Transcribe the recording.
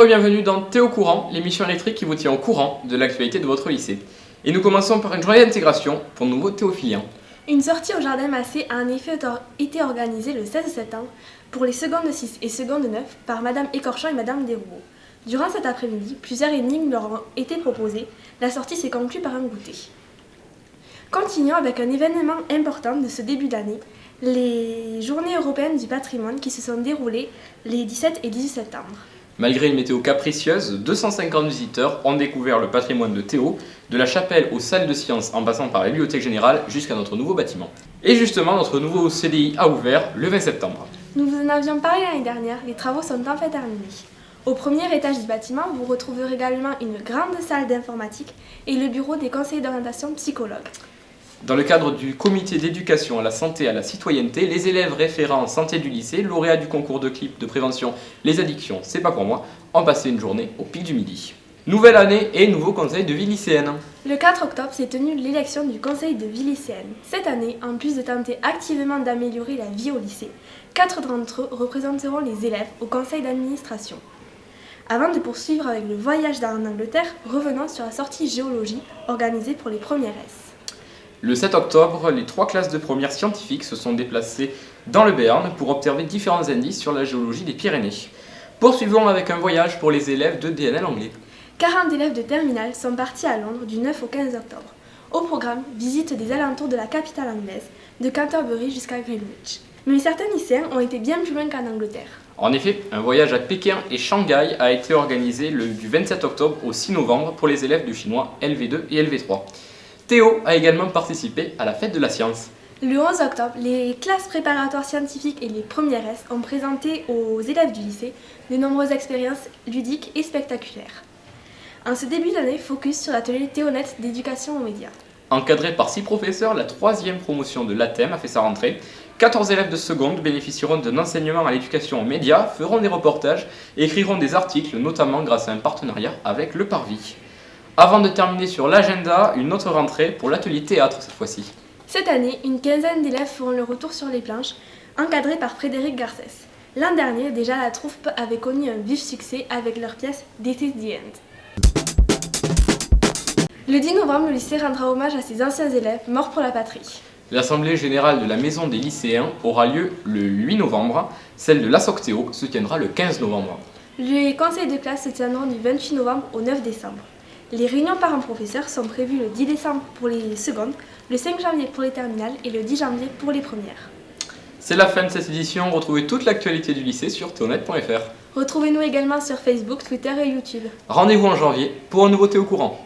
Bonjour et bienvenue dans Théo Courant, l'émission électrique qui vous tient au courant de l'actualité de votre lycée. Et nous commençons par une journée d'intégration pour nos nouveaux théophiliens. Une sortie au jardin Massé a en effet été organisée le 16 septembre pour les secondes 6 et secondes 9 par Madame Écorchant et Madame Desrouault. Durant cet après-midi, plusieurs énigmes leur ont été proposées. La sortie s'est conclue par un goûter. Continuons avec un événement important de ce début d'année, les Journées européennes du patrimoine qui se sont déroulées les 17 et 18 septembre. Malgré une météo capricieuse, 250 visiteurs ont découvert le patrimoine de Théo, de la chapelle aux salles de sciences en passant par la bibliothèque générale jusqu'à notre nouveau bâtiment. Et justement, notre nouveau CDI a ouvert le 20 septembre. Nous vous en avions parlé l'année dernière, les travaux sont enfin terminés. Au premier étage du bâtiment, vous retrouverez également une grande salle d'informatique et le bureau des conseillers d'orientation psychologues. Dans le cadre du comité d'éducation à la santé et à la citoyenneté, les élèves référents santé du lycée, lauréats du concours de clip de prévention Les addictions, c'est pas pour moi, ont passé une journée au pic du midi. Nouvelle année et nouveau conseil de vie lycéenne. Le 4 octobre s'est tenue l'élection du conseil de vie lycéenne. Cette année, en plus de tenter activement d'améliorer la vie au lycée, 4 d'entre eux représenteront les élèves au conseil d'administration. Avant de poursuivre avec le voyage en Angleterre, revenons sur la sortie géologie organisée pour les premières S. Le 7 octobre, les 3 classes de première scientifiques se sont déplacées dans le Béarn pour observer différents indices sur la géologie des Pyrénées. Poursuivons avec un voyage pour les élèves de DNL anglais. 40 élèves de terminale sont partis à Londres du 9 au 15 octobre. Au programme, visite des alentours de la capitale anglaise, de Canterbury jusqu'à Greenwich. Mais certains lycéens ont été bien plus loin qu'en Angleterre. En effet, un voyage à Pékin et Shanghai a été organisé du 27 octobre au 6 novembre pour les élèves du chinois LV2 et LV3. Théo a également participé à la fête de la science. Le 11 octobre, les classes préparatoires scientifiques et les premières S ont présenté aux élèves du lycée de nombreuses expériences ludiques et spectaculaires. En ce début d'année, focus sur l'atelier Théonet d'éducation aux médias. Encadré par 6 professeurs, la 3e promotion de l'ATEM a fait sa rentrée. 14 élèves de seconde bénéficieront d'un enseignement à l'éducation aux médias, feront des reportages et écriront des articles, notamment grâce à un partenariat avec le Parvis. Avant de terminer sur l'agenda, une autre rentrée pour l'atelier théâtre cette fois-ci. Cette année, une quinzaine d'élèves feront le retour sur les planches, encadrés par Frédéric Garcès. L'an dernier, déjà, la troupe avait connu un vif succès avec leur pièce This is the End. Le 10 novembre, le lycée rendra hommage à ses anciens élèves morts pour la patrie. L'assemblée générale de la maison des lycéens aura lieu le 8 novembre, celle de l'ASOCTEO se tiendra le 15 novembre. Les conseils de classe se tiendront du 28 novembre au 9 décembre. Les réunions parents-professeurs sont prévues le 10 décembre pour les secondes, le 5 janvier pour les terminales et le 10 janvier pour les premières. C'est la fin de cette édition, retrouvez toute l'actualité du lycée sur théonet.fr. Retrouvez-nous également sur Facebook, Twitter et YouTube. Rendez-vous en janvier pour un nouveau Théo Courant.